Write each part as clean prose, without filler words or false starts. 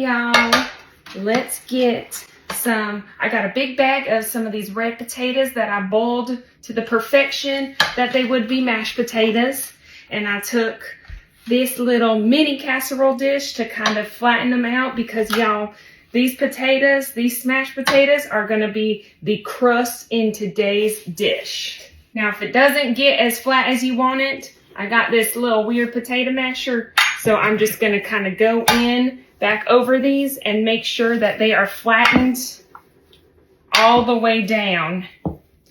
y'all, let's get some. I got a big bag of some of these red potatoes that I boiled to the perfection that they would be mashed potatoes. And I took this little mini casserole dish to kind of flatten them out because y'all, these potatoes, these smashed potatoes are gonna be the crust in today's dish. Now, if it doesn't get as flat as you want it, I got this little weird potato masher. So I'm just gonna kind of go in back over these and make sure that they are flattened all the way down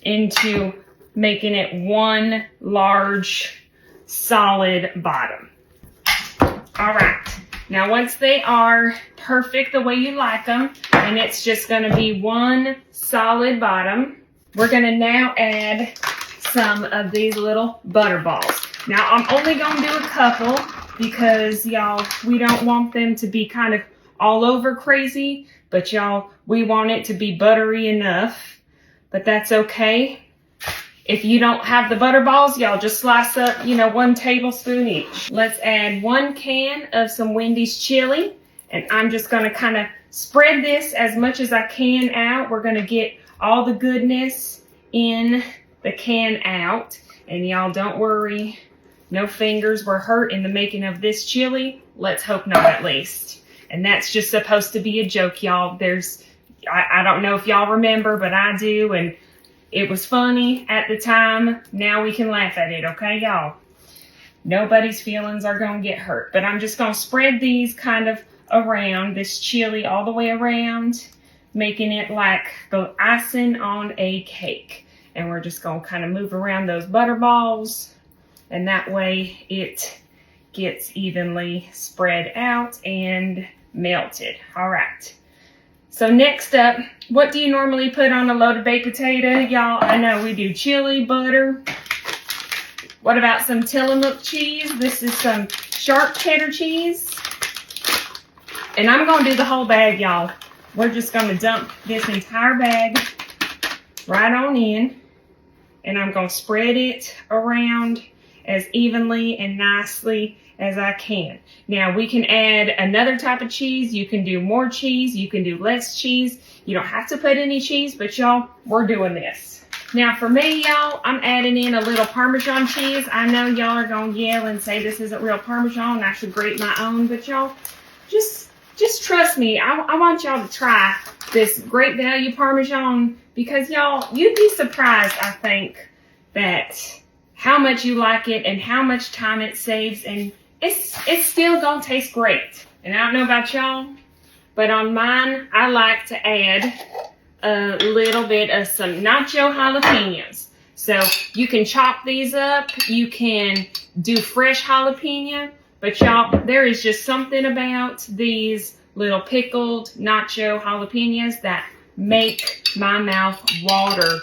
into making it one large solid bottom. All right, now once they are perfect the way you like them, and it's just gonna be one solid bottom, we're gonna now add some of these little butter balls. Now I'm only gonna do a couple because y'all, we don't want them to be kind of all over crazy, but y'all, we want it to be buttery enough, but that's okay. If you don't have the butter balls, y'all just slice up, 1 tablespoon each. Let's add 1 can of some Wendy's chili, and I'm just gonna kind of spread this as much as I can out. We're gonna get all the goodness in the can out, and y'all don't worry, no fingers were hurt in the making of this chili. Let's hope not, at least. And that's just supposed to be a joke, y'all. I don't know if y'all remember, but I do, and it was funny at the time. Now we can laugh at it, okay, y'all? Nobody's feelings are gonna get hurt. But I'm just gonna spread these kind of around, this chili all the way around, making it like the icing on a cake. And we're just gonna kind of move around those butter balls, and that way it gets evenly spread out and melted. All right. So next up, what do you normally put on a loaded baked potato? Y'all, I know we do chili, butter. What about some Tillamook cheese? This is some sharp cheddar cheese. And I'm gonna do the whole bag, y'all. We're just gonna dump this entire bag right on in. And I'm gonna spread it around as evenly and nicely as I can. Now we can add another type of cheese. You can do more cheese. You can do less cheese. You don't have to put any cheese, but y'all, we're doing this. Now for me, y'all, I'm adding in a little Parmesan cheese. I know y'all are gonna yell and say this isn't real Parmesan. I should grate my own, but y'all, just trust me. I want y'all to try this Great Value Parmesan because y'all, you'd be surprised, I think, that how much you like it and how much time it saves, and it's still gonna taste great. And I don't know about y'all, but on mine, I like to add a little bit of some nacho jalapenos. So you can chop these up, you can do fresh jalapeno, but y'all, there is just something about these little pickled nacho jalapenos that make my mouth water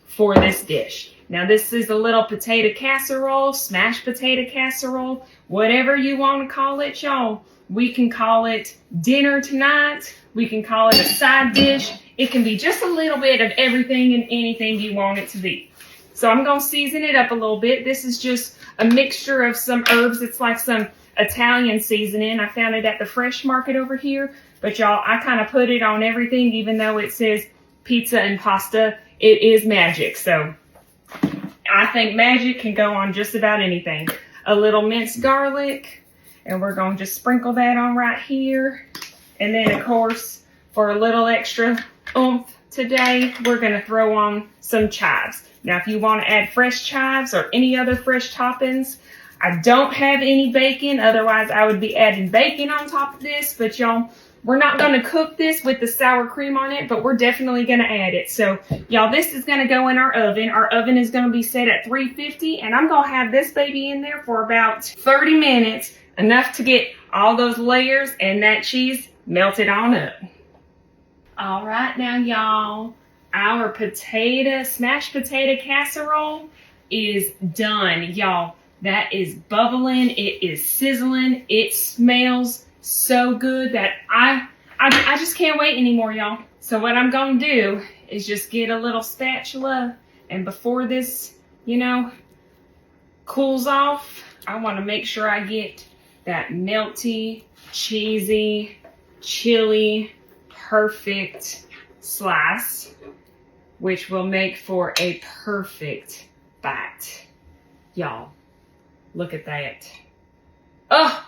for this dish. Now this is a little potato casserole, smashed potato casserole, whatever you want to call it, y'all. We can call it dinner tonight. We can call it a side dish. It can be just a little bit of everything and anything you want it to be. So I'm going to season it up a little bit. This is just a mixture of some herbs. It's like some Italian seasoning. I found it at the fresh market over here. But y'all, I kind of put it on everything, even though it says pizza and pasta. It is magic. So I think magic can go on just about anything. A little minced garlic, and we're going to just sprinkle that on right here. And then, of course, for a little extra oomph today, we're going to throw on some chives. Now, if you want to add fresh chives or any other fresh toppings, I don't have any bacon. Otherwise, I would be adding bacon on top of this. But y'all, we're not going to cook this with the sour cream on it, but we're definitely going to add it. So, y'all, this is going to go in our oven. Our oven is going to be set at 350, and I'm going to have this baby in there for about 30 minutes, enough to get all those layers and that cheese melted on up. All right, now, y'all, our smashed potato casserole is done. Y'all, that is bubbling. It is sizzling. It smells so good that I just can't wait anymore, y'all. So what I'm gonna do is just get a little spatula, and before this, cools off, I want to make sure I get that melty, cheesy, chili, perfect slice, which will make for a perfect bite. Y'all, look at that. Oh,